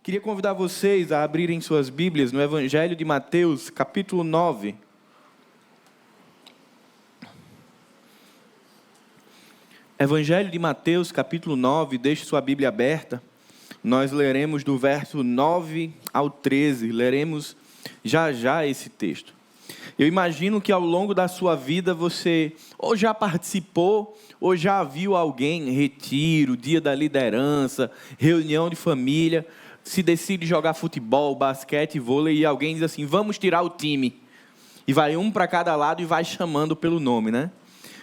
Queria convidar vocês a abrirem suas Bíblias no Evangelho de Mateus, capítulo 9. Evangelho de Mateus, capítulo 9, deixe sua Bíblia aberta. Nós leremos do verso 9 ao 13, leremos já esse texto. Eu imagino que ao longo da sua vida você ou já participou, ou já viu alguém em retiro, dia da liderança, reunião de família, se decide jogar futebol, basquete, vôlei, e alguém diz assim, vamos tirar o time. E vai um para cada lado e vai chamando pelo nome, né?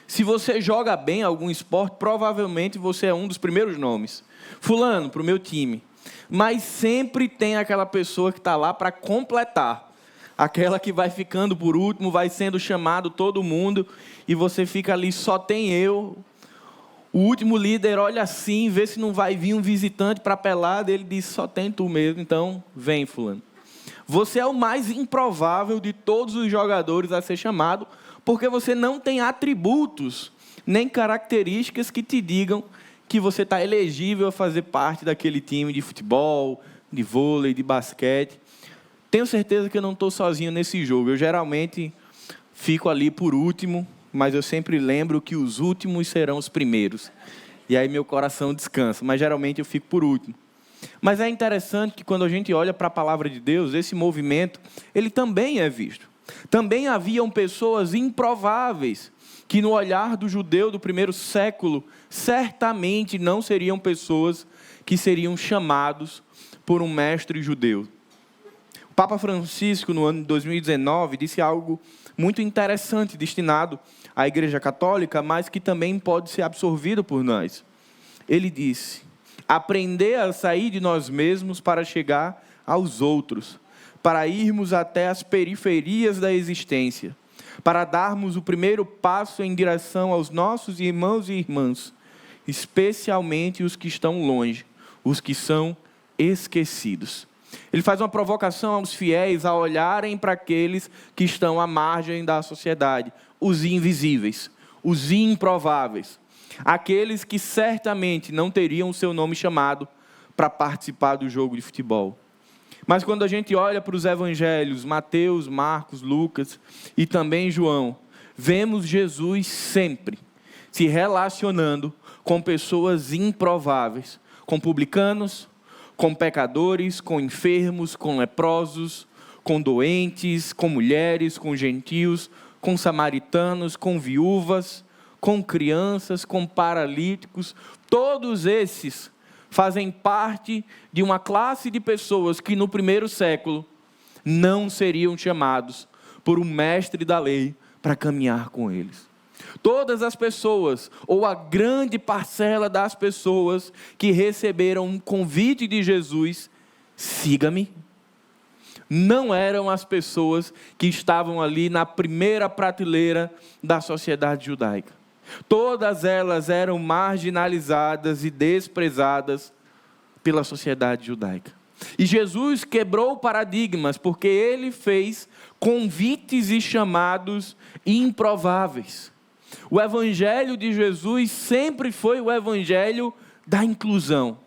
Se você joga bem algum esporte, provavelmente você é um dos primeiros nomes. Fulano, para o meu time. Mas sempre tem aquela pessoa que está lá para completar. Aquela que vai ficando por último, vai sendo chamado todo mundo, e você fica ali, só tem eu. O último líder olha assim, vê se não vai vir um visitante para a pelada, ele diz, só tem tu mesmo, então vem fulano. Você é o mais improvável de todos os jogadores a ser chamado, porque você não tem atributos, nem características que te digam que você está elegível a fazer parte daquele time de futebol, de vôlei, de basquete. Tenho certeza que eu não estou sozinho nesse jogo. Eu geralmente fico ali por último, mas eu sempre lembro que os últimos serão os primeiros. E aí meu coração descansa, mas geralmente eu fico por último. Mas é interessante que quando a gente olha para a palavra de Deus, esse movimento, ele também é visto. Também haviam pessoas improváveis, que no olhar do judeu do primeiro século, certamente não seriam pessoas que seriam chamados por um mestre judeu. O Papa Francisco, no ano de 2019, disse algo muito interessante, destinado à Igreja Católica, mas que também pode ser absorvido por nós. Ele disse, aprender a sair de nós mesmos para chegar aos outros, para irmos até as periferias da existência, para darmos o primeiro passo em direção aos nossos irmãos e irmãs, especialmente os que estão longe, os que são esquecidos. Ele faz uma provocação aos fiéis a olharem para aqueles que estão à margem da sociedade, os invisíveis, os improváveis, aqueles que certamente não teriam o seu nome chamado para participar do jogo de futebol. Mas quando a gente olha para os evangelhos, Mateus, Marcos, Lucas e também João, vemos Jesus sempre se relacionando com pessoas improváveis, com publicanos, com pecadores, com enfermos, com leprosos, com doentes, com mulheres, com gentios, com samaritanos, com viúvas, com crianças, com paralíticos. Todos esses fazem parte de uma classe de pessoas que no primeiro século não seriam chamados por um mestre da lei para caminhar com eles. Todas as pessoas, ou a grande parcela das pessoas que receberam um convite de Jesus, siga-me, não eram as pessoas que estavam ali na primeira prateleira da sociedade judaica. Todas elas eram marginalizadas e desprezadas pela sociedade judaica. E Jesus quebrou paradigmas, porque ele fez convites e chamados improváveis. O evangelho de Jesus sempre foi o evangelho da inclusão.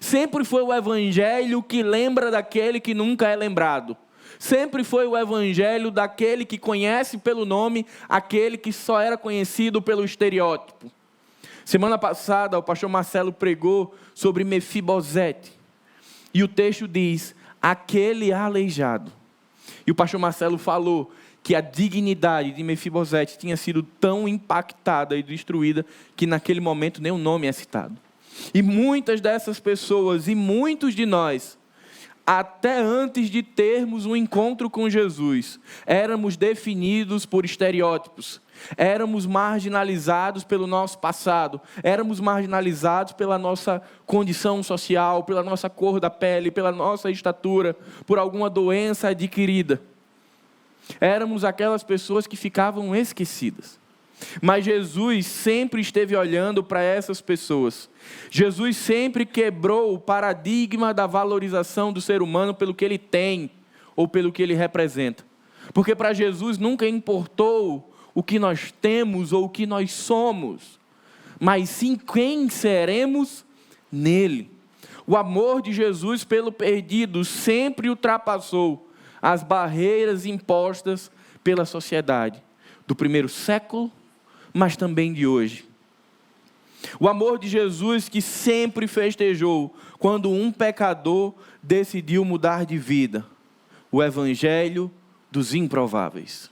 Sempre foi o evangelho que lembra daquele que nunca é lembrado. Sempre foi o evangelho daquele que conhece pelo nome aquele que só era conhecido pelo estereótipo. Semana passada o pastor Marcelo pregou sobre Mefibosete. E o texto diz, aquele aleijado. E o pastor Marcelo falou que a dignidade de Mefibosete tinha sido tão impactada e destruída que naquele momento nem o nome é citado. E muitas dessas pessoas e muitos de nós, até antes de termos um encontro com Jesus, éramos definidos por estereótipos, éramos marginalizados pelo nosso passado, éramos marginalizados pela nossa condição social, pela nossa cor da pele, pela nossa estatura, por alguma doença adquirida. Éramos aquelas pessoas que ficavam esquecidas. Mas Jesus sempre esteve olhando para essas pessoas. Jesus sempre quebrou o paradigma da valorização do ser humano pelo que ele tem ou pelo que ele representa. Porque para Jesus nunca importou o que nós temos ou o que nós somos, mas sim quem seremos nele. O amor de Jesus pelo perdido sempre ultrapassou as barreiras impostas pela sociedade do primeiro século, mas também de hoje. O amor de Jesus que sempre festejou quando um pecador decidiu mudar de vida. O evangelho dos improváveis.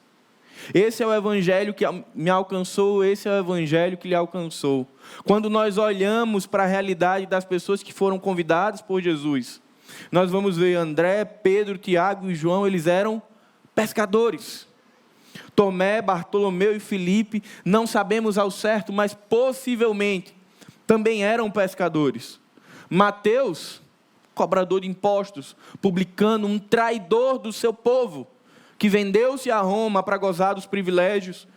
Esse é o evangelho que me alcançou, esse é o evangelho que lhe alcançou. Quando nós olhamos para a realidade das pessoas que foram convidadas por Jesus, nós vamos ver André, Pedro, Tiago e João, eles eram pescadores. Tomé, Bartolomeu e Filipe, não sabemos ao certo, mas possivelmente também eram pescadores. Mateus, cobrador de impostos, publicano, um traidor do seu povo, que vendeu-se a Roma para gozar dos privilégios,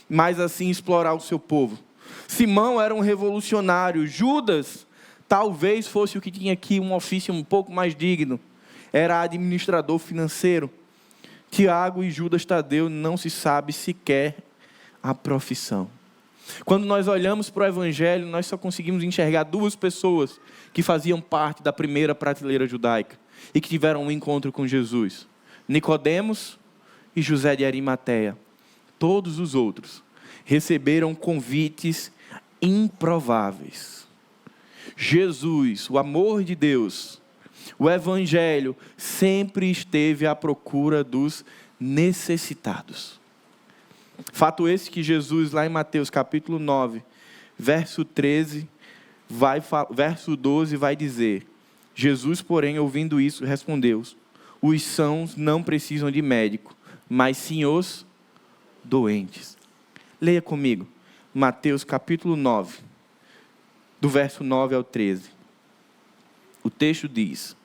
mas assim explorar o seu povo. Simão era um revolucionário. Judas talvez fosse o que tinha aqui um ofício um pouco mais digno. Era administrador financeiro. Tiago e Judas Tadeu não se sabe sequer a profissão. Quando nós olhamos para o evangelho, nós só conseguimos enxergar duas pessoas que faziam parte da primeira prateleira judaica e que tiveram um encontro com Jesus. Nicodemos e José de Arimateia. Todos os outros receberam convites improváveis. Jesus, o amor de Deus, o evangelho sempre esteve à procura dos necessitados. Fato esse que Jesus, lá em Mateus capítulo 9, verso 13, verso 12, vai dizer: Jesus, porém, ouvindo isso, respondeu: os sãos não precisam de médico, mas sim os doentes. Leia comigo, Mateus capítulo 9, do verso 9 ao 13. O texto diz: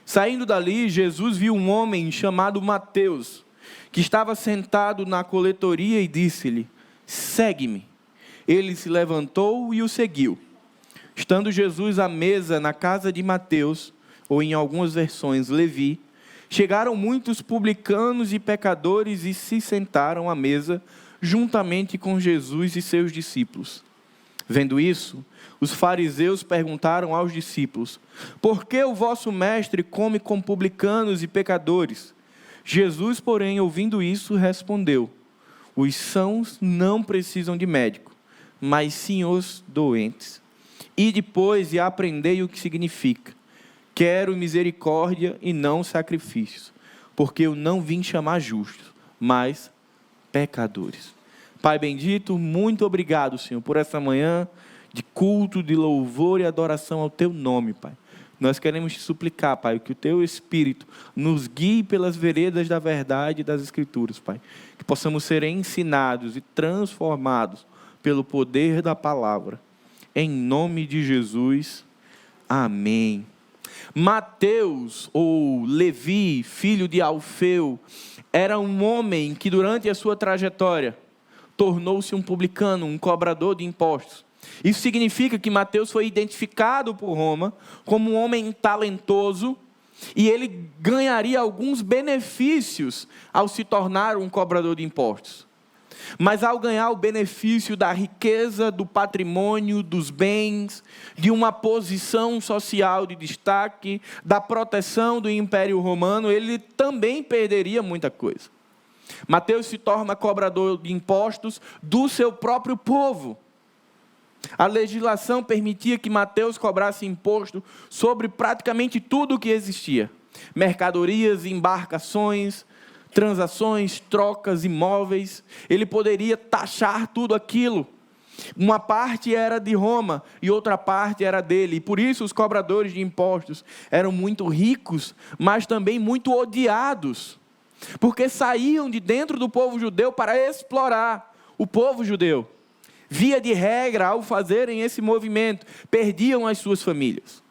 saindo dali, Jesus viu um homem chamado Mateus, que estava sentado na coletoria e disse-lhe: segue-me. Ele se levantou e o seguiu. Estando Jesus à mesa na casa de Mateus, ou em algumas versões Levi, chegaram muitos publicanos e pecadores e se sentaram à mesa juntamente com Jesus e seus discípulos. Vendo isso, os fariseus perguntaram aos discípulos: por que o vosso mestre come com publicanos e pecadores? Jesus, porém, ouvindo isso, respondeu: os sãos não precisam de médico, mas sim os doentes. E depois e aprendei o que significa: quero misericórdia e não sacrifícios, porque eu não vim chamar justos, mas pecadores. Pai bendito, muito obrigado, Senhor, por essa manhã de culto, de louvor e adoração ao Teu nome, Pai. Nós queremos te suplicar, Pai, que o Teu Espírito nos guie pelas veredas da verdade e das Escrituras, Pai. Que possamos ser ensinados e transformados pelo poder da palavra. Em nome de Jesus, amém. Mateus, ou Levi, filho de Alfeu, era um homem que durante a sua trajetória tornou-se um publicano, um cobrador de impostos. Isso significa que Mateus foi identificado por Roma como um homem talentoso e ele ganharia alguns benefícios ao se tornar um cobrador de impostos. Mas ao ganhar o benefício da riqueza, do patrimônio, dos bens, de uma posição social de destaque, da proteção do Império Romano, ele também perderia muita coisa. Mateus se torna cobrador de impostos do seu próprio povo. A legislação permitia que Mateus cobrasse imposto sobre praticamente tudo o que existia. Mercadorias, embarcações, transações, trocas, imóveis. Ele poderia taxar tudo aquilo. Uma parte era de Roma e outra parte era dele. E por isso os cobradores de impostos eram muito ricos, mas também muito odiados. Porque saíam de dentro do povo judeu para explorar o povo judeu. Via de regra, ao fazerem esse movimento, perdiam as suas famílias.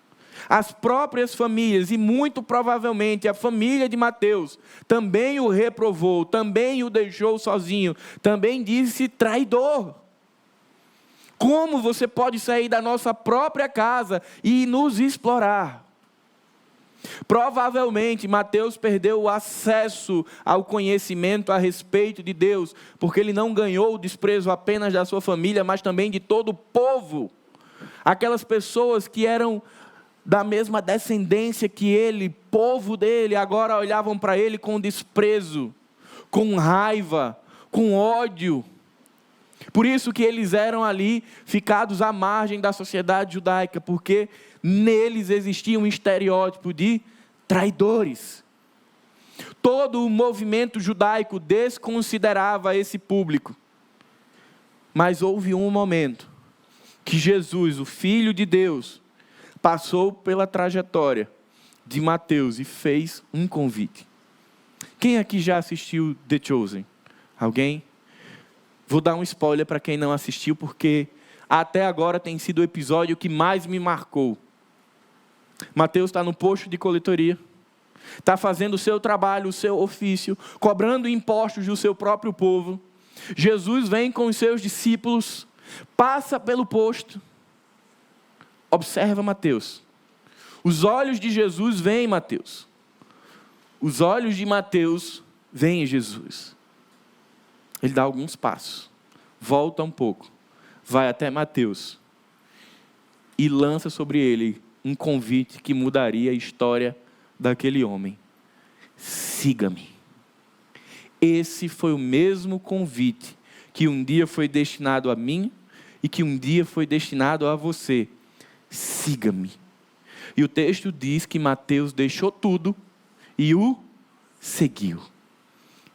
As próprias famílias, e muito provavelmente a família de Mateus, também o reprovou, também o deixou sozinho, também disse traidor. Como você pode sair da nossa própria casa e nos explorar? Provavelmente Mateus perdeu o acesso ao conhecimento a respeito de Deus, porque ele não ganhou o desprezo apenas da sua família, mas também de todo o povo. Aquelas pessoas que eram da mesma descendência que ele, povo dele, agora olhavam para ele com desprezo, com raiva, com ódio. Por isso que eles eram ali ficados à margem da sociedade judaica, porque neles existia um estereótipo de traidores. Todo o movimento judaico desconsiderava esse público. Mas houve um momento que Jesus, o Filho de Deus, passou pela trajetória de Mateus e fez um convite. Quem aqui já assistiu The Chosen? Alguém? Vou dar um spoiler para quem não assistiu, porque até agora tem sido o episódio que mais me marcou. Mateus está no posto de coletoria, está fazendo o seu trabalho, o seu ofício, cobrando impostos do seu próprio povo. Jesus vem com os seus discípulos, passa pelo posto. Observa Mateus. Os olhos de Jesus veem Mateus. Os olhos de Mateus veem Jesus. Ele dá alguns passos, volta um pouco, vai até Mateus e lança sobre ele um convite que mudaria a história daquele homem. Siga-me. Esse foi o mesmo convite que um dia foi destinado a mim e que um dia foi destinado a você. Siga-me. E o texto diz que Mateus deixou tudo e o seguiu.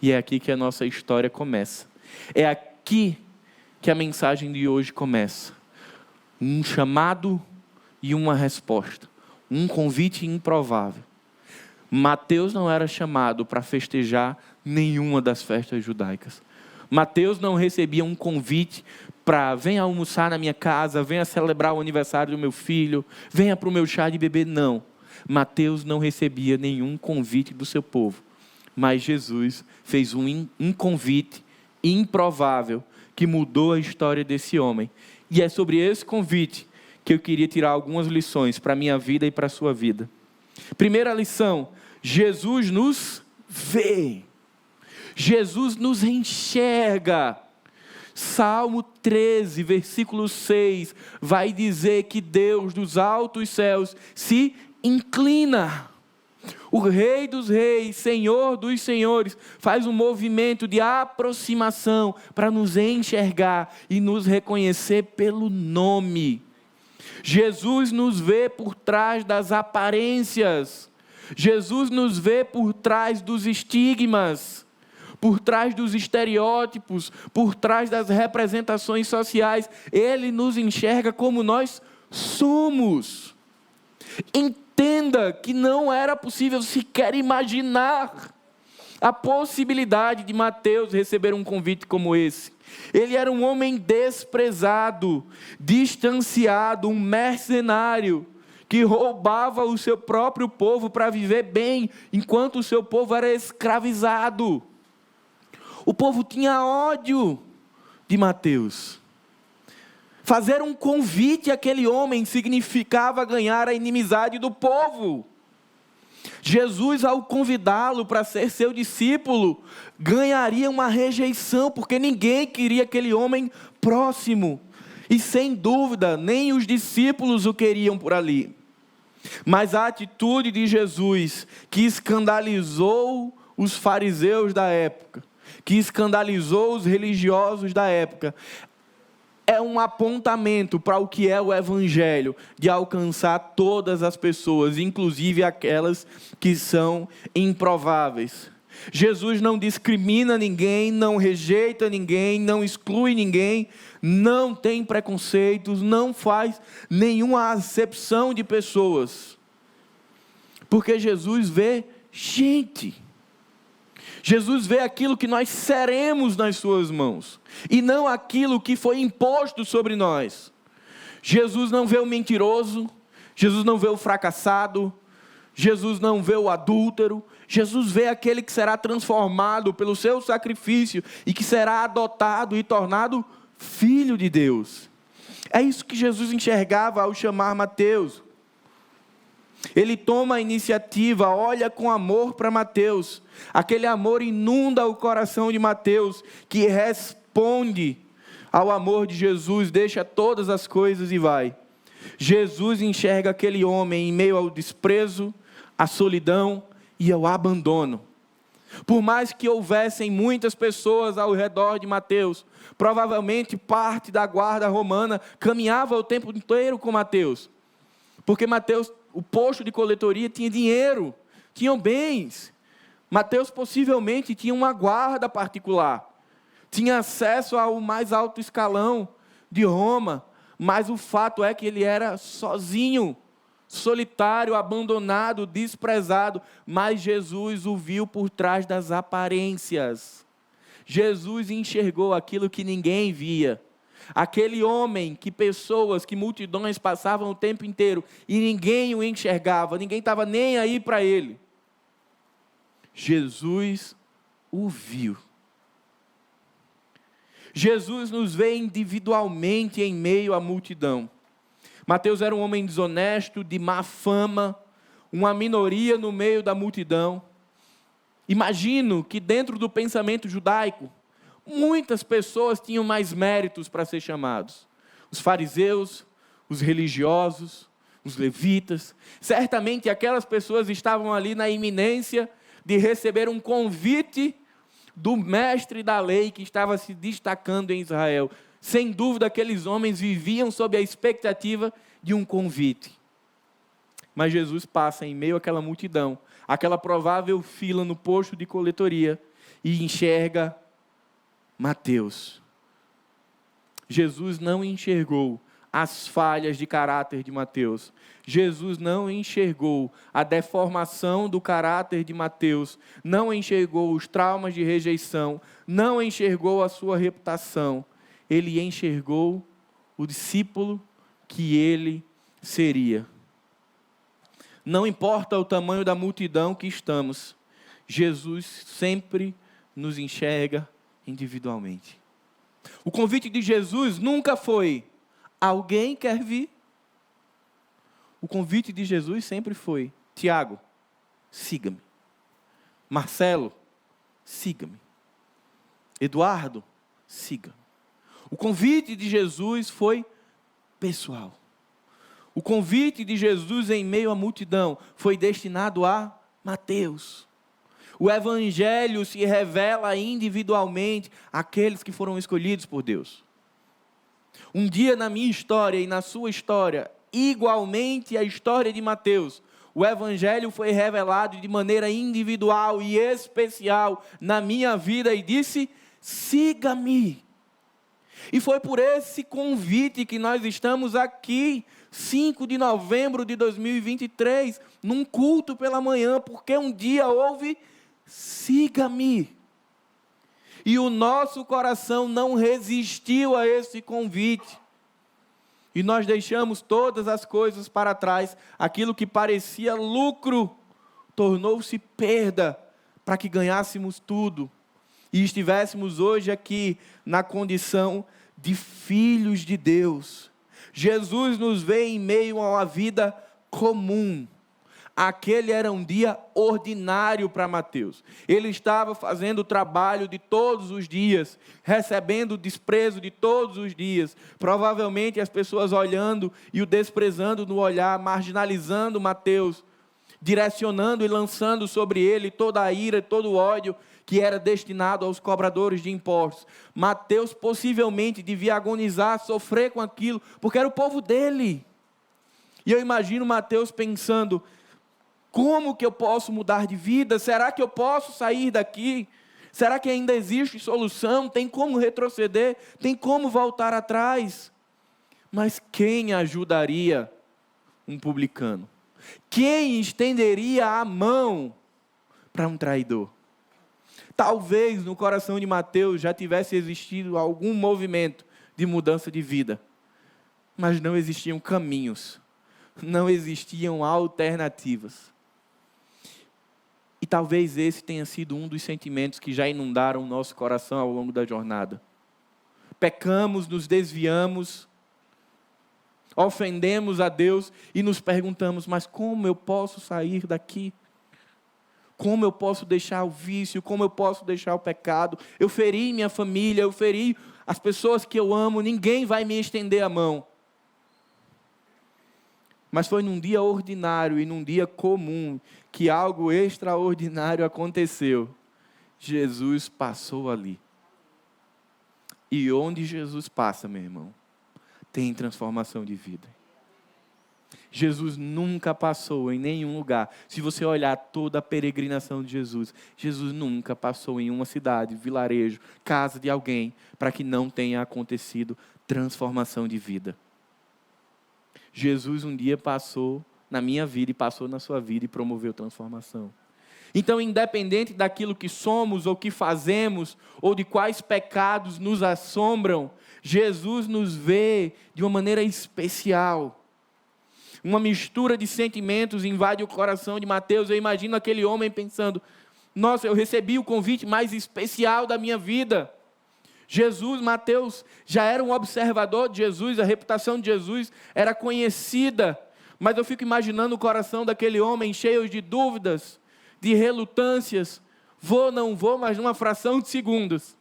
E é aqui que a nossa história começa. É aqui que a mensagem de hoje começa. Um chamado e uma resposta. Um convite improvável. Mateus não era chamado para festejar nenhuma das festas judaicas. Mateus não recebia um convite para venha almoçar na minha casa, venha celebrar o aniversário do meu filho, venha para o meu chá de bebê. Não. Mateus não recebia nenhum convite do seu povo. Mas Jesus fez um convite improvável que mudou a história desse homem. E é sobre esse convite que eu queria tirar algumas lições para a minha vida e para a sua vida. Primeira lição: Jesus nos vê. Jesus nos enxerga. Salmo 13, versículo 6, vai dizer que Deus dos altos céus se inclina. O Rei dos Reis, Senhor dos Senhores, faz um movimento de aproximação para nos enxergar e nos reconhecer pelo nome. Jesus nos vê por trás das aparências. Jesus nos vê por trás dos estigmas, por trás dos estereótipos, por trás das representações sociais. Ele nos enxerga como nós somos. Entenda que não era possível sequer imaginar a possibilidade de Mateus receber um convite como esse. Ele era um homem desprezado, distanciado, um mercenário, que roubava o seu próprio povo para viver bem, enquanto o seu povo era escravizado. O povo tinha ódio de Mateus. Fazer um convite àquele homem significava ganhar a inimizade do povo. Jesus, ao convidá-lo para ser seu discípulo, ganharia uma rejeição, porque ninguém queria aquele homem próximo. E sem dúvida, nem os discípulos o queriam por ali. Mas a atitude de Jesus, que escandalizou os fariseus da época, que escandalizou os religiosos da época, é um apontamento para o que é o Evangelho, de alcançar todas as pessoas, inclusive aquelas que são improváveis. Jesus não discrimina ninguém, não rejeita ninguém, não exclui ninguém, não tem preconceitos, não faz nenhuma acepção de pessoas. Porque Jesus vê gente. Jesus vê aquilo que nós seremos nas suas mãos, e não aquilo que foi imposto sobre nós. Jesus não vê o mentiroso, Jesus não vê o fracassado, Jesus não vê o adúltero, Jesus vê aquele que será transformado pelo seu sacrifício, e que será adotado e tornado filho de Deus. É isso que Jesus enxergava ao chamar Mateus. Ele toma a iniciativa, olha com amor para Mateus. Aquele amor inunda o coração de Mateus, que responde ao amor de Jesus, deixa todas as coisas e vai. Jesus enxerga aquele homem em meio ao desprezo, à solidão e ao abandono. Por mais que houvessem muitas pessoas ao redor de Mateus, provavelmente parte da guarda romana caminhava o tempo inteiro com Mateus. Porque Mateus, o posto de coletoria, tinha dinheiro, tinham bens. Mateus possivelmente tinha uma guarda particular, tinha acesso ao mais alto escalão de Roma, mas o fato é que ele era sozinho, solitário, abandonado, desprezado, mas Jesus o viu por trás das aparências. Jesus enxergou aquilo que ninguém via. Aquele homem que pessoas, que multidões passavam o tempo inteiro e ninguém o enxergava, ninguém estava nem aí para ele. Jesus o viu. Jesus nos vê individualmente em meio à multidão. Mateus era um homem desonesto, de má fama, uma minoria no meio da multidão. Imagino que dentro do pensamento judaico, muitas pessoas tinham mais méritos para ser chamados. Os fariseus, os religiosos, os levitas. Certamente aquelas pessoas estavam ali na iminência de receber um convite do mestre da lei que estava se destacando em Israel. Sem dúvida, aqueles homens viviam sob a expectativa de um convite. Mas Jesus passa em meio àquela multidão, aquela provável fila no posto de coletoria, e enxerga Mateus. Jesus não enxergou as falhas de caráter de Mateus. Jesus não enxergou a deformação do caráter de Mateus, não enxergou os traumas de rejeição, não enxergou a sua reputação. Ele enxergou o discípulo que ele seria. Não importa o tamanho da multidão que estamos, Jesus sempre nos enxerga individualmente. O convite de Jesus nunca foi: alguém quer vir? O convite de Jesus sempre foi: Tiago, siga-me. Marcelo, siga-me. Eduardo, siga-me. O convite de Jesus foi pessoal. O convite de Jesus em meio à multidão foi destinado a Mateus. O evangelho se revela individualmente àqueles que foram escolhidos por Deus. Um dia na minha história e na sua história, igualmente a história de Mateus, o evangelho foi revelado de maneira individual e especial na minha vida e disse: siga-me. E foi por esse convite que nós estamos aqui, 5 de novembro de 2023, num culto pela manhã, porque um dia houve: siga-me. E o nosso coração não resistiu a esse convite. E nós deixamos todas as coisas para trás. Aquilo que parecia lucro tornou-se perda para que ganhássemos tudo. E estivéssemos hoje aqui na condição de filhos de Deus. Jesus nos vê em meio a uma vida comum. Aquele era um dia ordinário para Mateus. Ele estava fazendo o trabalho de todos os dias, recebendo o desprezo de todos os dias. Provavelmente as pessoas olhando e o desprezando no olhar, marginalizando Mateus, direcionando e lançando sobre ele toda a ira, todo o ódio que era destinado aos cobradores de impostos. Mateus possivelmente devia agonizar, sofrer com aquilo, porque era o povo dele. E eu imagino Mateus pensando: como que eu posso mudar de vida? Será que eu posso sair daqui? Será que ainda existe solução? Tem como retroceder? Tem como voltar atrás? Mas quem ajudaria um publicano? Quem estenderia a mão para um traidor? Talvez no coração de Mateus já tivesse existido algum movimento de mudança de vida, mas não existiam caminhos, não existiam alternativas. E talvez esse tenha sido um dos sentimentos que já inundaram o nosso coração ao longo da jornada. Pecamos, nos desviamos, ofendemos a Deus e nos perguntamos: mas como eu posso sair daqui? Como eu posso deixar o vício? Como eu posso deixar o pecado? Eu feri minha família, eu feri as pessoas que eu amo, ninguém vai me estender a mão. Mas foi num dia ordinário e num dia comum que algo extraordinário aconteceu. Jesus passou ali. E onde Jesus passa, meu irmão, tem transformação de vida. Jesus nunca passou em nenhum lugar. Se você olhar toda a peregrinação de Jesus, Jesus nunca passou em uma cidade, vilarejo, casa de alguém, para que não tenha acontecido transformação de vida. Jesus um dia passou na minha vida e passou na sua vida e promoveu transformação. Então, independente daquilo que somos ou que fazemos, ou de quais pecados nos assombram, Jesus nos vê de uma maneira especial. Uma mistura de sentimentos invade o coração de Mateus. Eu imagino aquele homem pensando: nossa, eu recebi o convite mais especial da minha vida. Mateus já era um observador de Jesus, a reputação de Jesus era conhecida. Mas eu fico imaginando o coração daquele homem cheio de dúvidas, de relutâncias. Vou, não vou, mas numa fração de segundos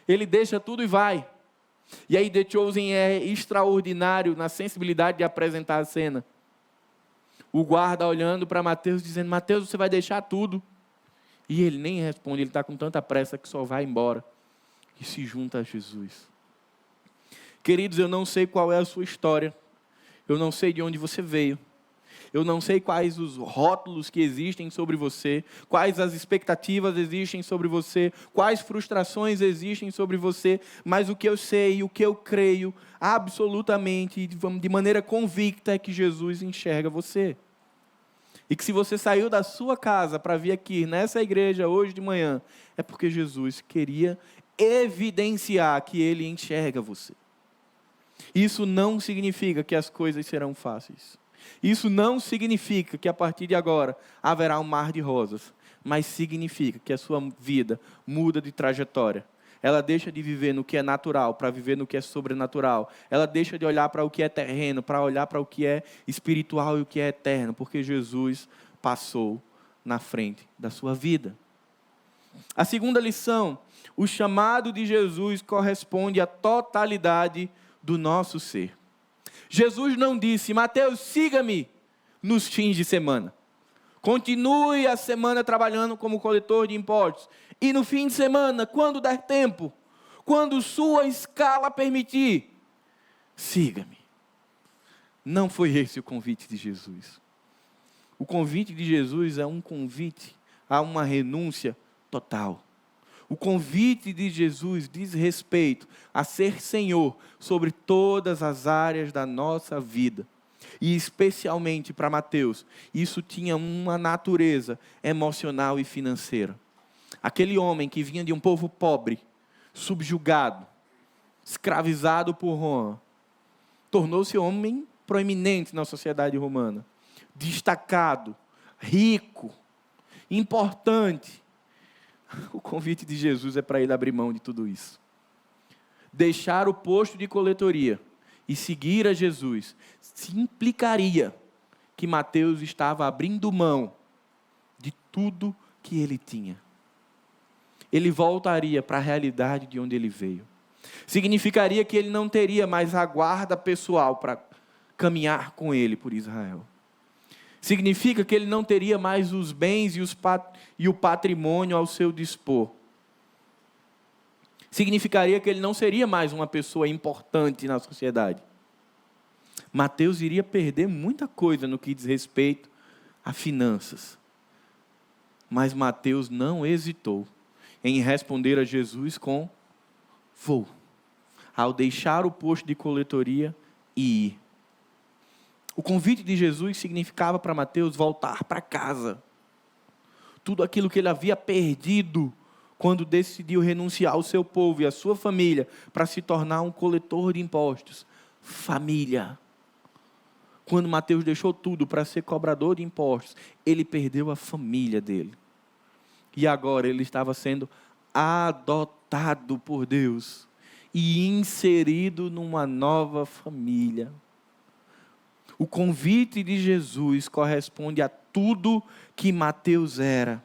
ele deixa tudo e vai. E aí The Chosen é extraordinário na sensibilidade de apresentar a cena. O guarda olhando para Mateus, dizendo: Mateus, você vai deixar tudo? E ele nem responde, ele está com tanta pressa que só vai embora. E se junta a Jesus. Queridos, eu não sei qual é a sua história. Eu não sei de onde você veio. Eu não sei quais os rótulos que existem sobre você, quais as expectativas existem sobre você, quais frustrações existem sobre você, mas o que eu sei, o que eu creio, absolutamente, de maneira convicta, é que Jesus enxerga você. E que se você saiu da sua casa para vir aqui, nessa igreja, hoje de manhã, é porque Jesus queria evidenciar que Ele enxerga você. Isso não significa que as coisas serão fáceis. Isso não significa que a partir de agora haverá um mar de rosas, mas significa que a sua vida muda de trajetória. Ela deixa de viver no que é natural para viver no que é sobrenatural. Ela deixa de olhar para o que é terreno para olhar para o que é espiritual e o que é eterno, porque Jesus passou na frente da sua vida. A segunda lição: o chamado de Jesus corresponde à totalidade do nosso ser. Jesus não disse: Mateus, siga-me nos fins de semana. Continue a semana trabalhando como coletor de impostos. E no fim de semana, quando der tempo, quando sua escala permitir, siga-me. Não foi esse o convite de Jesus. O convite de Jesus é um convite a uma renúncia total. O convite de Jesus diz respeito a ser Senhor sobre todas as áreas da nossa vida. E especialmente para Mateus, isso tinha uma natureza emocional e financeira. Aquele homem que vinha de um povo pobre, subjugado, escravizado por Roma, tornou-se homem proeminente na sociedade romana, destacado, rico, importante. O convite de Jesus é para ele abrir mão de tudo isso. Deixar o posto de coletoria e seguir a Jesus se implicaria que Mateus estava abrindo mão de tudo que ele tinha. Ele voltaria para a realidade de onde ele veio. Significaria que ele não teria mais a guarda pessoal para caminhar com ele por Israel. Significa que ele não teria mais os bens e o patrimônio ao seu dispor. Significaria que ele não seria mais uma pessoa importante na sociedade. Mateus iria perder muita coisa no que diz respeito a finanças. Mas Mateus não hesitou em responder a Jesus com: vou. Ao deixar o posto de coletoria e ir. O convite de Jesus significava para Mateus voltar para casa. Tudo aquilo que ele havia perdido quando decidiu renunciar ao seu povo e à sua família para se tornar um coletor de impostos. Família. Quando Mateus deixou tudo para ser cobrador de impostos, ele perdeu a família dele. E agora ele estava sendo adotado por Deus e inserido numa nova família. O convite de Jesus corresponde a tudo que Mateus era.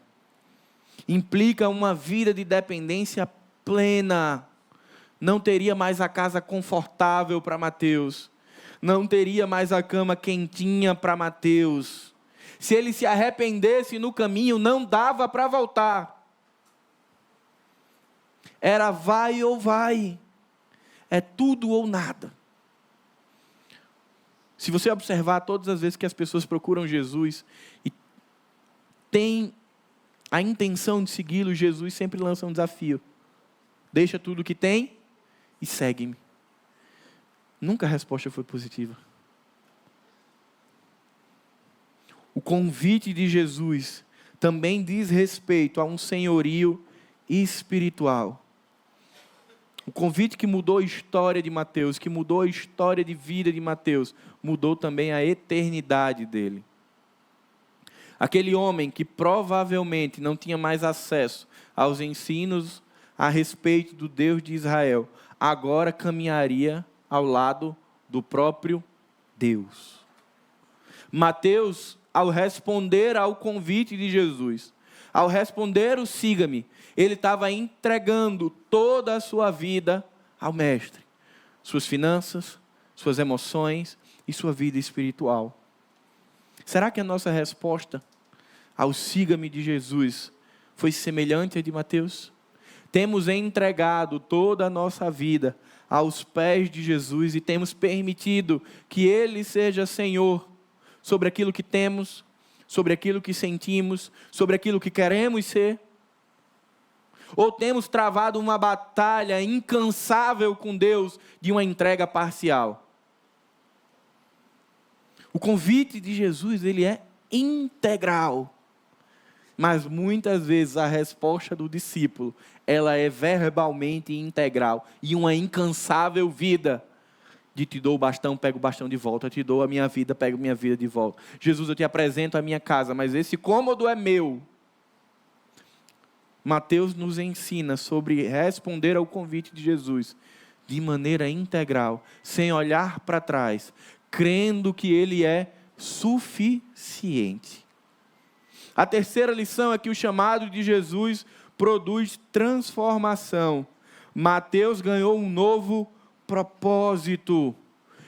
Implica uma vida de dependência plena. Não teria mais a casa confortável para Mateus. não teria mais a cama quentinha para Mateus. Se ele se arrependesse no caminho, não dava para voltar. Era vai ou vai. É tudo ou nada. Se você observar todas as vezes que as pessoas procuram Jesus e têm a intenção de segui-lo, Jesus sempre lança um desafio. Deixa tudo o que tem e segue-me. Nunca a resposta foi positiva. O convite de Jesus também diz respeito a um senhorio espiritual. O convite que mudou a história de Mateus, que mudou a história de vida de Mateus, mudou também a eternidade dele. Aquele homem que provavelmente não tinha mais acesso aos ensinos a respeito do Deus de Israel, agora caminharia ao lado do próprio Deus. Mateus, ao responder ao convite de Jesus, ao responder o siga-me, ele estava entregando toda a sua vida ao Mestre. Suas finanças, suas emoções e sua vida espiritual. Será que a nossa resposta ao siga-me de Jesus foi semelhante à de Mateus? Temos entregado toda a nossa vida aos pés de Jesus e temos permitido que Ele seja Senhor sobre aquilo que temos, sobre aquilo que sentimos, sobre aquilo que queremos ser? Ou temos travado uma batalha incansável com Deus de uma entrega parcial? O convite de Jesus, ele é integral. Mas muitas vezes a resposta do discípulo, ela é verbalmente integral. E uma incansável vida de te dou o bastão, pego o bastão de volta. Te dou a minha vida, pego a minha vida de volta. Jesus, eu te apresento a minha casa, mas esse cômodo é meu. Mateus nos ensina sobre responder ao convite de Jesus de maneira integral, sem olhar para trás, crendo que Ele é suficiente. A terceira lição é que o chamado de Jesus produz transformação. Mateus ganhou um novo propósito.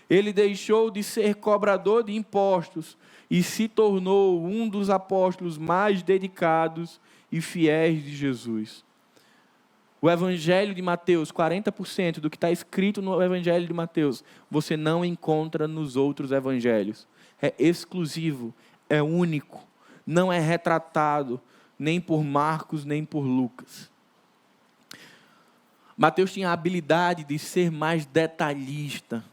Ele deixou de ser cobrador de impostos e se tornou um dos apóstolos mais dedicados e fiéis de Jesus. O Evangelho de Mateus, 40% do que está escrito no Evangelho de Mateus, você não encontra nos outros evangelhos. É exclusivo, é único, não é retratado nem por Marcos, nem por Lucas. Mateus tinha a habilidade de ser mais detalhista.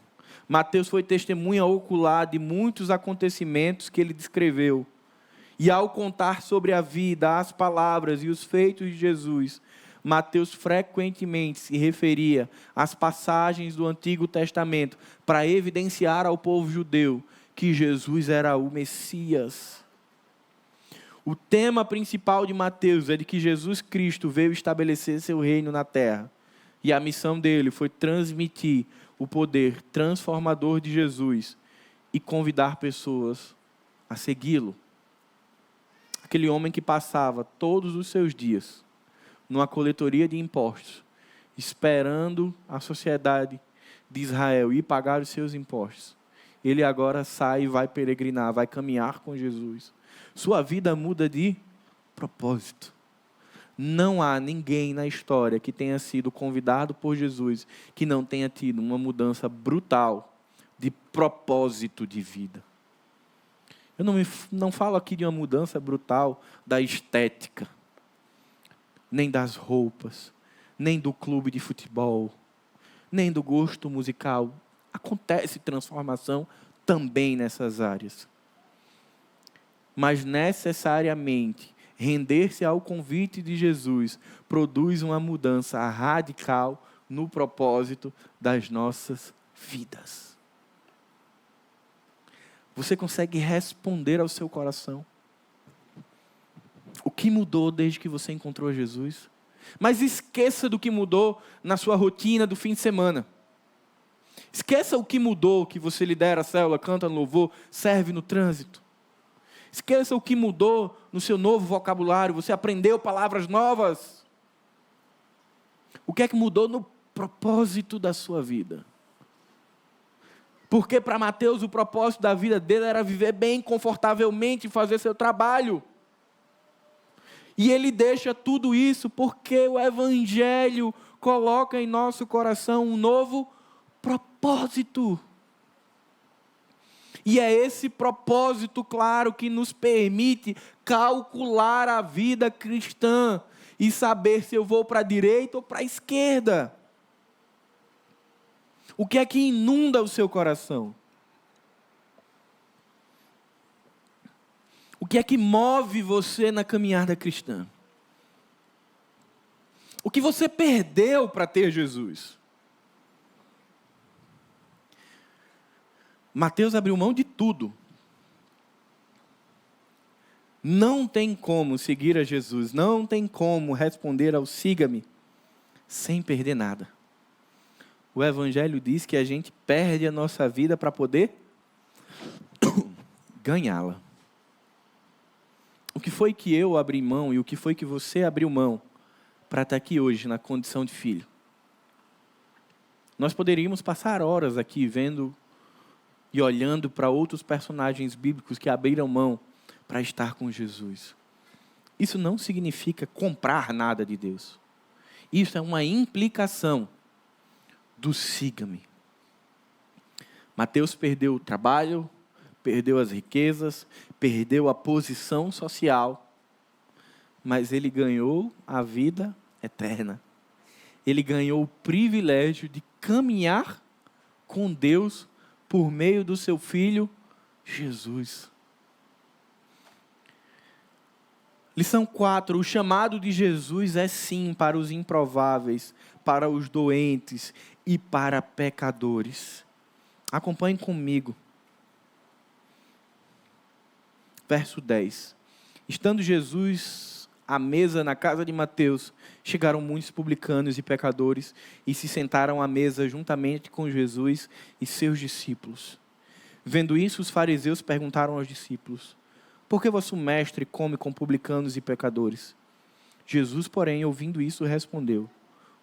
Mateus foi testemunha ocular de muitos acontecimentos que ele descreveu. E ao contar sobre a vida, as palavras e os feitos de Jesus, Mateus frequentemente se referia às passagens do Antigo Testamento para evidenciar ao povo judeu que Jesus era o Messias. O tema principal de Mateus é de que Jesus Cristo veio estabelecer seu reino na terra. E a missão dele foi transmitir o poder transformador de Jesus e convidar pessoas a segui-lo. Aquele homem que passava todos os seus dias numa coletoria de impostos, esperando a sociedade de Israel ir pagar os seus impostos. Ele agora sai e vai peregrinar, vai caminhar com Jesus. Sua vida muda de propósito. Não há ninguém na história que tenha sido convidado por Jesus que não tenha tido uma mudança brutal de propósito de vida. Eu não falo aqui de uma mudança brutal da estética, nem das roupas, nem do clube de futebol, nem do gosto musical. Acontece transformação também nessas áreas. Mas necessariamente, render-se ao convite de Jesus produz uma mudança radical no propósito das nossas vidas. Você consegue responder ao seu coração? O que mudou desde que você encontrou Jesus? Mas esqueça do que mudou na sua rotina do fim de semana. Esqueça o que mudou, que você lidera a célula, canta no louvor, serve no trânsito. Esqueça o que mudou no seu novo vocabulário, você aprendeu palavras novas. O que é que mudou no propósito da sua vida? Porque para Mateus o propósito da vida dele era viver bem, confortavelmente, fazer seu trabalho. E ele deixa tudo isso porque o Evangelho coloca em nosso coração um novo propósito. E é esse propósito, claro, que nos permite calcular a vida cristã e saber se eu vou para a direita ou para a esquerda. O que é que inunda o seu coração? O que é que move você na caminhada cristã? O que você perdeu para ter Jesus? Mateus abriu mão de tudo. Não tem como seguir a Jesus, não tem como responder ao siga-me sem perder nada. O Evangelho diz que a gente perde a nossa vida para poder ganhá-la. O que foi que eu abri mão e o que foi que você abriu mão para estar aqui hoje na condição de filho? Nós poderíamos passar horas aqui vendo e olhando para outros personagens bíblicos que abriram mão para estar com Jesus. Isso não significa comprar nada de Deus. Isso é uma implicação do siga-me. Mateus perdeu o trabalho, perdeu as riquezas, perdeu a posição social, mas ele ganhou a vida eterna. Ele ganhou o privilégio de caminhar com Deus por meio do seu Filho, Jesus. Lição 4. O chamado de Jesus é sim para os improváveis, para os doentes e para pecadores. Acompanhe comigo. Verso 10. Estando Jesus à mesa na casa de Mateus, chegaram muitos publicanos e pecadores e se sentaram à mesa juntamente com Jesus e seus discípulos. Vendo isso, os fariseus perguntaram aos discípulos: por que vosso mestre come com publicanos e pecadores? Jesus, porém, ouvindo isso, respondeu: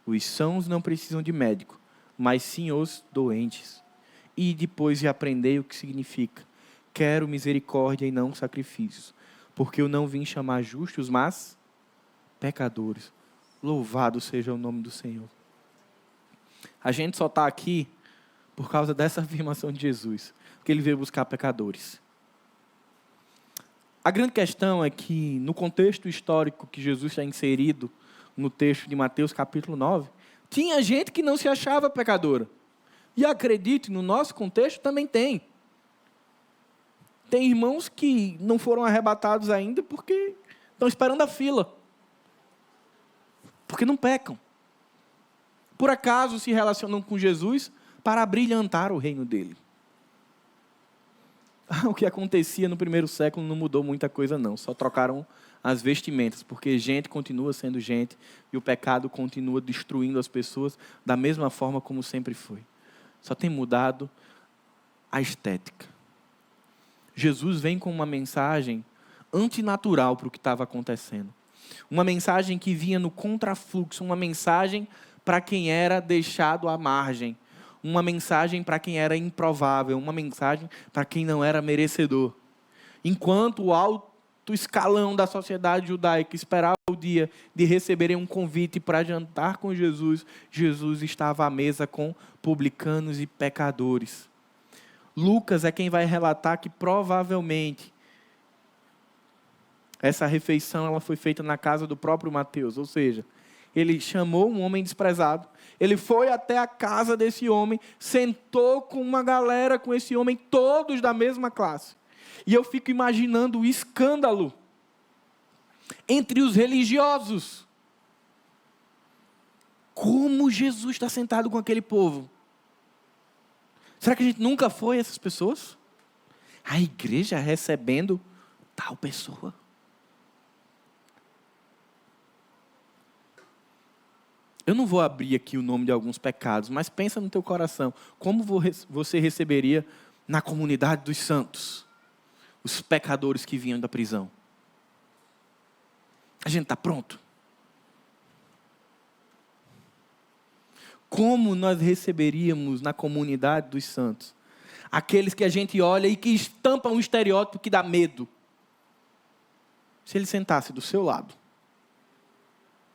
os sãos não precisam de médico, mas sim os doentes. E depois de aprendei o que significa: quero misericórdia e não sacrifícios, porque eu não vim chamar justos, mas pecadores. Louvado seja o nome do Senhor. A gente só está aqui por causa dessa afirmação de Jesus, porque ele veio buscar pecadores. A grande questão é que, no contexto histórico que Jesus está inserido, no texto de Mateus capítulo 9, tinha gente que não se achava pecadora. E acredite, no nosso contexto também tem. Tem irmãos que não foram arrebatados ainda porque estão esperando a fila. Porque não pecam. Por acaso se relacionam com Jesus para abrilhantar o reino dele. O que acontecia no primeiro século não mudou muita coisa não. Só trocaram as vestimentas. Porque gente continua sendo gente. E o pecado continua destruindo as pessoas da mesma forma como sempre foi. Só tem mudado a estética. Jesus vem com uma mensagem antinatural para o que estava acontecendo. Uma mensagem que vinha no contrafluxo, uma mensagem para quem era deixado à margem, uma mensagem para quem era improvável, uma mensagem para quem não era merecedor. Enquanto o alto escalão da sociedade judaica esperava o dia de receberem um convite para jantar com Jesus, Jesus estava à mesa com publicanos e pecadores. Lucas é quem vai relatar que provavelmente essa refeição ela foi feita na casa do próprio Mateus, ou seja, ele chamou um homem desprezado, ele foi até a casa desse homem, sentou com uma galera com esse homem, todos da mesma classe. E eu fico imaginando o escândalo entre os religiosos. Como Jesus está sentado com aquele povo? Será que a gente nunca foi essas pessoas? A igreja recebendo tal pessoa. Eu não vou abrir aqui o nome de alguns pecados, mas pensa no teu coração. Como você receberia na comunidade dos santos os pecadores que vinham da prisão? A gente está pronto? Como nós receberíamos na comunidade dos santos Aqueles que a gente olha e que estampam um estereótipo que dá medo. Se ele sentasse do seu lado,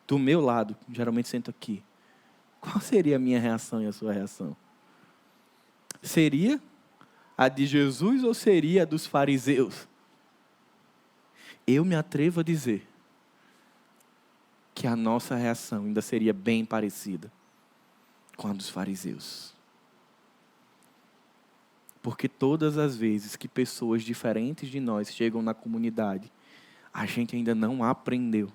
do meu lado, geralmente sento aqui, qual seria a minha reação e a sua reação? Seria a de Jesus ou seria a dos fariseus? Eu me atrevo a dizer que a nossa reação ainda seria bem parecida com a dos fariseus. Porque todas as vezes que pessoas diferentes de nós chegam na comunidade, a gente ainda não aprendeu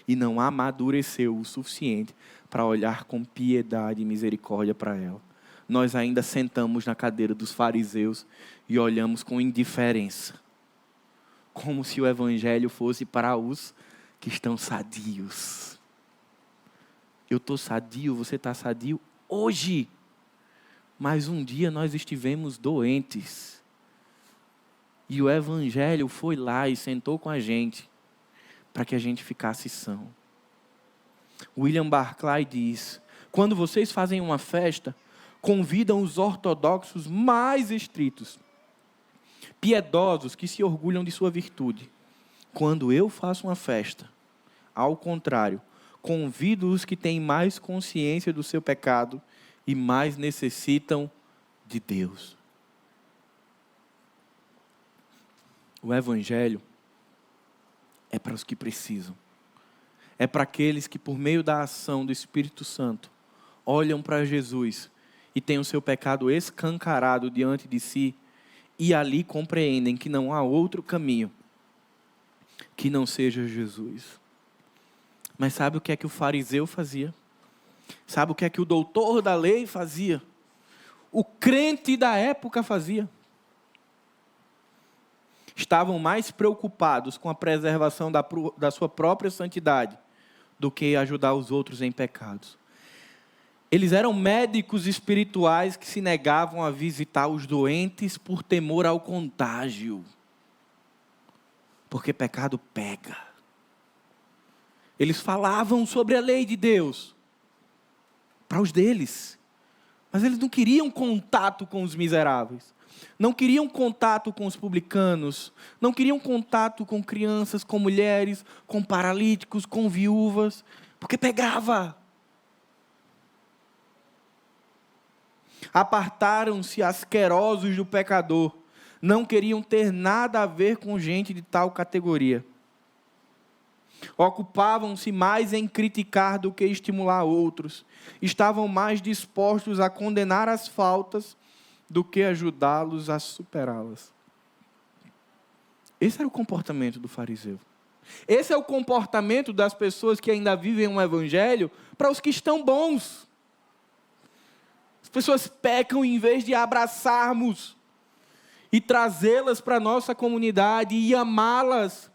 e não amadureceu o suficiente para olhar com piedade e misericórdia para ela. Nós ainda sentamos na cadeira dos fariseus e olhamos com indiferença, como se o evangelho fosse para os que estão sadios. Eu estou sadio, você está sadio hoje. Mas um dia nós estivemos doentes. E o evangelho foi lá e sentou com a gente para que a gente ficasse são. William Barclay diz: quando vocês fazem uma festa, convidam os ortodoxos mais estritos, piedosos que se orgulham de sua virtude. Quando eu faço uma festa, ao contrário, convido os que têm mais consciência do seu pecado e mais necessitam de Deus. O evangelho é para os que precisam. É para aqueles que, por meio da ação do Espírito Santo, olham para Jesus e têm o seu pecado escancarado diante de si e ali compreendem que não há outro caminho que não seja Jesus. Mas sabe o que é que o fariseu fazia? Sabe o que é que o doutor da lei fazia? O crente da época fazia? Estavam mais preocupados com a preservação da sua própria santidade do que ajudar os outros em pecados. Eles eram médicos espirituais que se negavam a visitar os doentes por temor ao contágio. Porque pecado pega. Eles falavam sobre a lei de Deus para os deles, mas eles não queriam contato com os miseráveis, não queriam contato com os publicanos, não queriam contato com crianças, com mulheres, com paralíticos, com viúvas, porque pegava. Apartaram-se asquerosos do pecador, não queriam ter nada a ver com gente de tal categoria. Ocupavam-se mais em criticar do que estimular outros. Estavam mais dispostos a condenar as faltas do que ajudá-los a superá-las. Esse era o comportamento do fariseu. Esse é o comportamento das pessoas que ainda vivem um evangelho para os que estão bons. As pessoas pecam em vez de abraçarmos e trazê-las para a nossa comunidade e amá-las.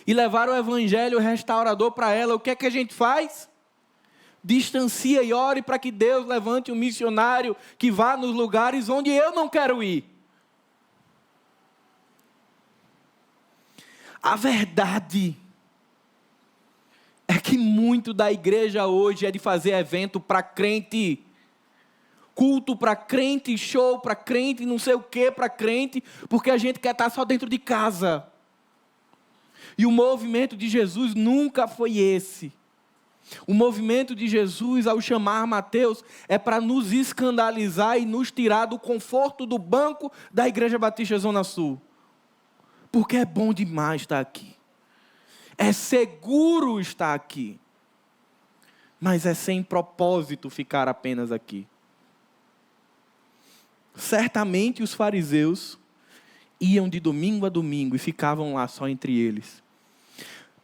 E levar o evangelho restaurador para ela. O que é que a gente faz? Distancia e ore para que Deus levante um missionário que vá nos lugares onde eu não quero ir. A verdade é que muito da igreja hoje é de fazer evento para crente, culto para crente, show para crente, não sei o que para crente, porque a gente quer estar só dentro de casa. E o movimento de Jesus nunca foi esse. O movimento de Jesus, ao chamar Mateus, é para nos escandalizar e nos tirar do conforto do banco da Igreja Batista Zona Sul. Porque é bom demais estar aqui. É seguro estar aqui. Mas é sem propósito ficar apenas aqui. Certamente os fariseus iam de domingo a domingo e ficavam lá só entre eles.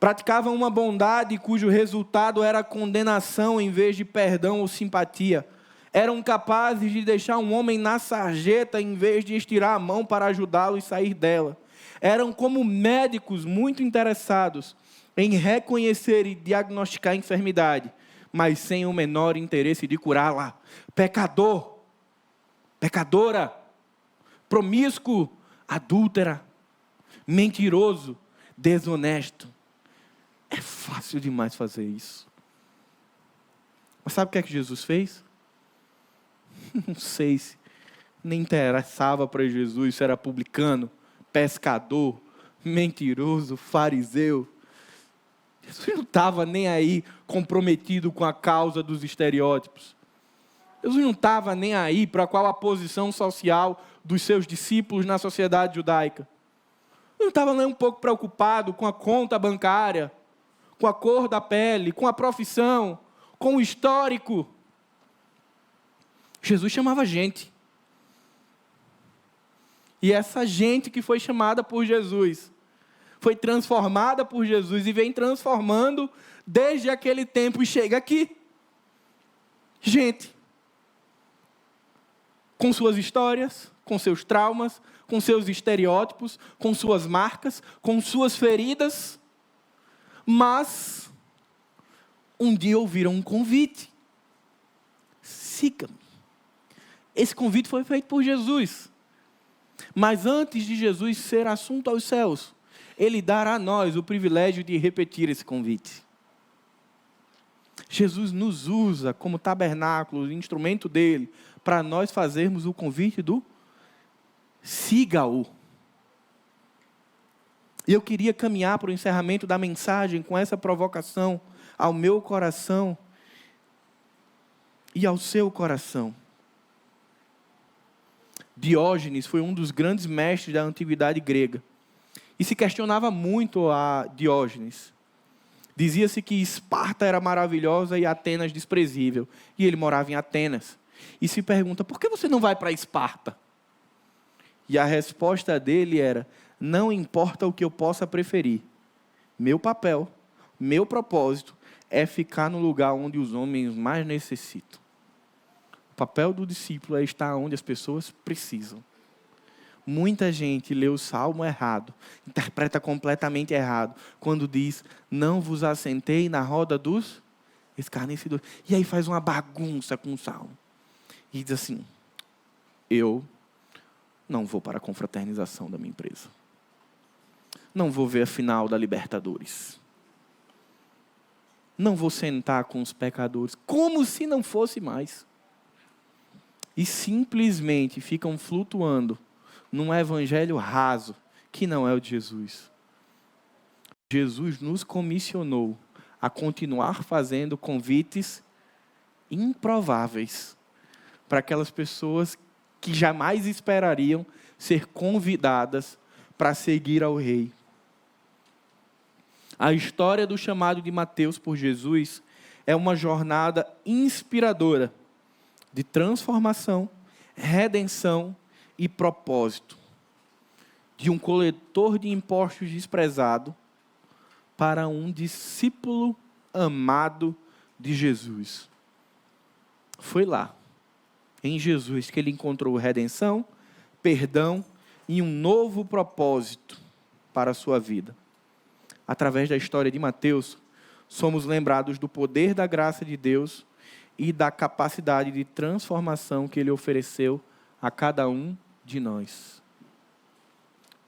Praticavam uma bondade cujo resultado era condenação em vez de perdão ou simpatia. Eram capazes de deixar um homem na sarjeta em vez de estirar a mão para ajudá-lo e sair dela. Eram como médicos muito interessados em reconhecer e diagnosticar a enfermidade, mas sem o menor interesse de curá-la. Pecador, pecadora, promíscuo, adúltera, mentiroso, desonesto. É fácil demais fazer isso. Mas sabe o que é que Jesus fez? Não sei Nem interessava para Jesus se era publicano, pescador, mentiroso, fariseu. Jesus não estava nem aí comprometido com a causa dos estereótipos. Jesus não estava nem aí para qual a posição social dos seus discípulos na sociedade judaica. Ele não estava nem um pouco preocupado com a conta bancária, com a cor da pele, com a profissão, com o histórico. Jesus chamava gente. E essa gente que foi chamada por Jesus, foi transformada por Jesus e vem transformando desde aquele tempo e chega aqui. Gente, com suas histórias, com seus traumas, com seus estereótipos, com suas marcas, com suas feridas, mas um dia ouviram um convite. Siga-me. Esse convite foi feito por Jesus. Mas antes de Jesus ser assunto aos céus, Ele dará a nós o privilégio de repetir esse convite. Jesus nos usa como tabernáculo, instrumento dele, para nós fazermos o convite do siga-o. E eu queria caminhar para o encerramento da mensagem com essa provocação ao meu coração e ao seu coração. Diógenes foi um dos grandes mestres da antiguidade grega. E se questionava muito a Diógenes. Dizia-se que Esparta era maravilhosa e Atenas desprezível. E ele morava em Atenas. E se pergunta, por que você não vai para Esparta? E a resposta dele era, não importa o que eu possa preferir. Meu papel, meu propósito é ficar no lugar onde os homens mais necessitam. O papel do discípulo é estar onde as pessoas precisam. Muita gente lê o salmo errado, interpreta completamente errado, quando diz, não vos assentei na roda dos escarnecedores. E aí faz uma bagunça com o salmo. E diz assim, eu não vou para a confraternização da minha empresa. Não vou ver a final da Libertadores. Não vou sentar com os pecadores, como se não fosse mais. E simplesmente ficam flutuando num evangelho raso, que não é o de Jesus. Jesus nos comissionou a continuar fazendo convites improváveis para aquelas pessoas que jamais esperariam ser convidadas para seguir ao Rei. A história do chamado de Mateus por Jesus é uma jornada inspiradora de transformação, redenção e propósito. De um coletor de impostos desprezado para um discípulo amado de Jesus. Foi lá, em Jesus, que ele encontrou redenção, perdão e um novo propósito para a sua vida. Através da história de Mateus, somos lembrados do poder da graça de Deus e da capacidade de transformação que Ele ofereceu a cada um de nós.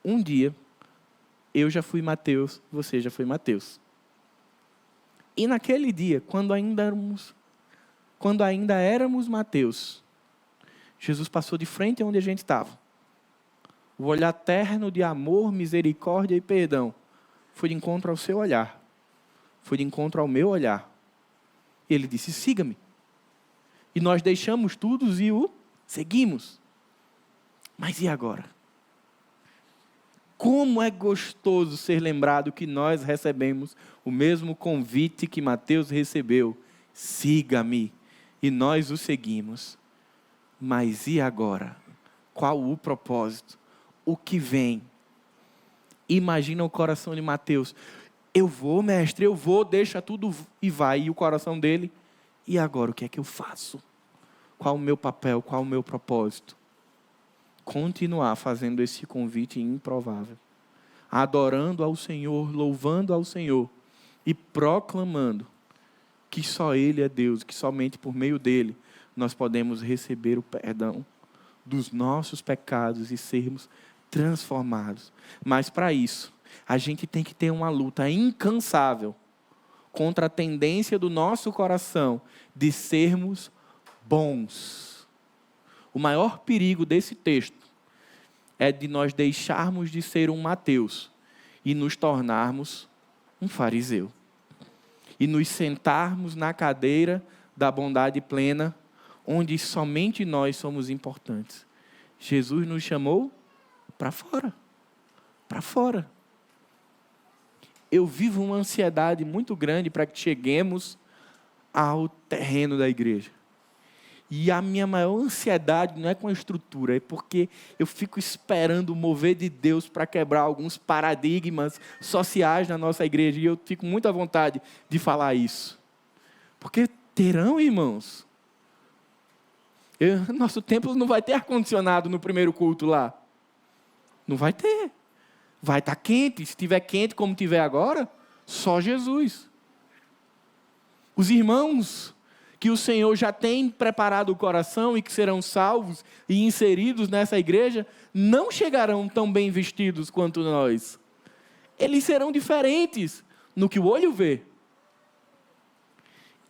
Um dia, eu já fui Mateus, você já foi Mateus. E naquele dia, quando ainda éramos Mateus, Jesus passou de frente a onde a gente estava. O olhar terno de amor, misericórdia e perdão foi de encontro ao seu olhar. Foi de encontro ao meu olhar. E Ele disse, siga-me. E nós deixamos tudo e o seguimos. Mas e agora? Como é gostoso ser lembrado que nós recebemos o mesmo convite que Mateus recebeu. Siga-me. E nós o seguimos. Mas e agora? Qual o propósito? O que vem? Imagina o coração de Mateus. Eu vou, mestre, eu vou, deixa tudo e vai. E o coração dele... E agora, o que é que eu faço? Qual o meu papel? Qual o meu propósito? Continuar fazendo esse convite improvável. Adorando ao Senhor, louvando ao Senhor. E proclamando que só Ele é Deus, que somente por meio dEle nós podemos receber o perdão dos nossos pecados e sermos transformados. Mas para isso, a gente tem que ter uma luta incansável contra a tendência do nosso coração de sermos bons. O maior perigo desse texto é de nós deixarmos de ser um Mateus e nos tornarmos um fariseu. E nos sentarmos na cadeira da bondade plena, onde somente nós somos importantes. Jesus nos chamou para fora. Para fora. Eu vivo uma ansiedade muito grande para que cheguemos ao terreno da igreja. E a minha maior ansiedade não é com a estrutura, é porque eu fico esperando o mover de Deus para quebrar alguns paradigmas sociais na nossa igreja. E eu fico muito à vontade de falar isso. Porque terão, irmãos. Nosso templo não vai ter ar-condicionado no primeiro culto lá. Não vai ter. Vai estar quente. Se estiver quente como estiver agora, só Jesus. Os irmãos que o Senhor já tem preparado o coração e que serão salvos e inseridos nessa igreja, não chegarão tão bem vestidos quanto nós. Eles serão diferentes no que o olho vê.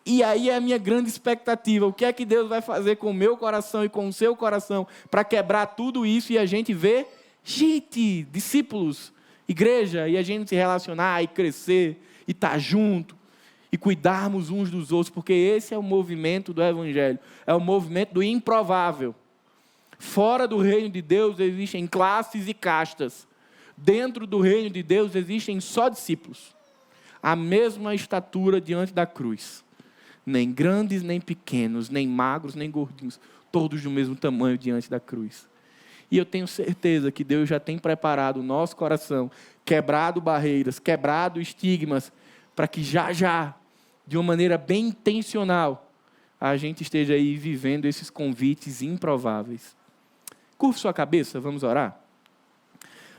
E aí é a minha grande expectativa. O que é que Deus vai fazer com o meu coração e com o seu coração para quebrar tudo isso e a gente ver gente, discípulos, igreja, e a gente se relacionar e crescer e estar junto. E cuidarmos uns dos outros, porque esse é o movimento do Evangelho. É o movimento do improvável. Fora do reino de Deus existem classes e castas. Dentro do reino de Deus existem só discípulos. A mesma estatura diante da cruz. Nem grandes, nem pequenos, nem magros, nem gordinhos. Todos do mesmo tamanho diante da cruz. E eu tenho certeza que Deus já tem preparado o nosso coração, quebrado barreiras, quebrado estigmas, para que já, de uma maneira bem intencional, a gente esteja aí vivendo esses convites improváveis. Curva sua cabeça, vamos orar?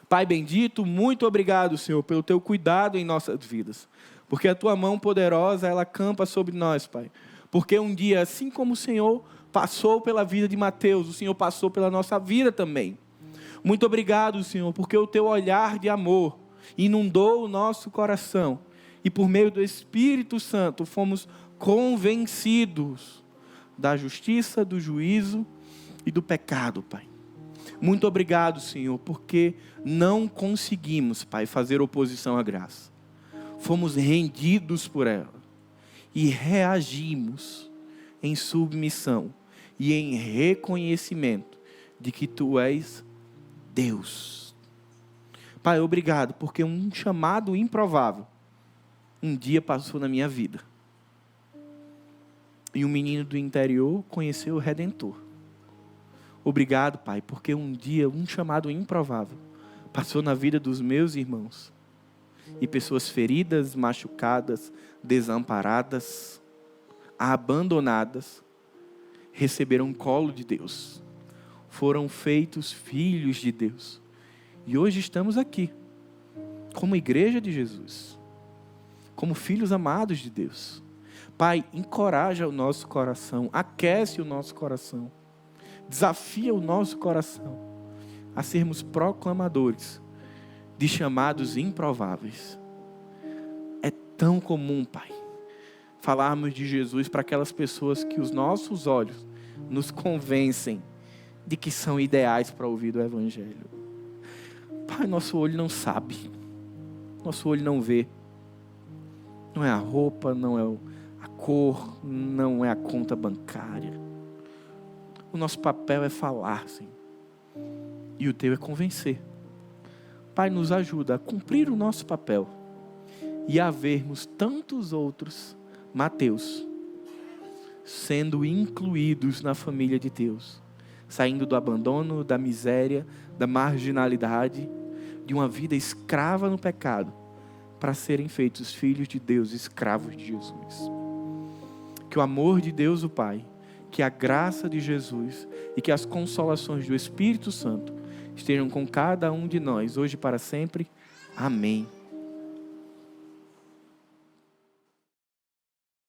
Pai bendito, muito obrigado, Senhor, pelo Teu cuidado em nossas vidas. Porque a Tua mão poderosa, ela campa sobre nós, Pai. Porque um dia, assim como o Senhor passou pela vida de Mateus, o Senhor passou pela nossa vida também. Muito obrigado, Senhor, porque o Teu olhar de amor inundou o nosso coração. E por meio do Espírito Santo fomos convencidos da justiça, do juízo e do pecado, Pai. Muito obrigado, Senhor, porque não conseguimos, Pai, fazer oposição à graça. Fomos rendidos por ela e reagimos em submissão e em reconhecimento de que Tu és Deus. Pai, obrigado, porque um chamado improvável um dia passou na minha vida. E um menino do interior conheceu o Redentor. Obrigado, Pai, porque um dia um chamado improvável passou na vida dos meus irmãos. E pessoas feridas, machucadas, desamparadas, abandonadas, receberam o colo de Deus. Foram feitos filhos de Deus. E hoje estamos aqui, como igreja de Jesus. Como filhos amados de Deus. Pai, encoraja o nosso coração, aquece o nosso coração, desafia o nosso coração a sermos proclamadores de chamados improváveis. É tão comum, Pai, falarmos de Jesus para aquelas pessoas que os nossos olhos nos convencem de que são ideais para ouvir o Evangelho. Pai, nosso olho não sabe, nosso olho não vê. Não é a roupa, não é a cor, não é a conta bancária. O nosso papel é falar, Senhor. E o Teu é convencer. Pai, nos ajuda a cumprir o nosso papel e a vermos tantos outros Mateus sendo incluídos na família de Deus, saindo do abandono, da miséria, da marginalidade, de uma vida escrava no pecado, para serem feitos filhos de Deus, escravos de Jesus. Que o amor de Deus o Pai, que a graça de Jesus e que as consolações do Espírito Santo estejam com cada um de nós, hoje e para sempre. Amém.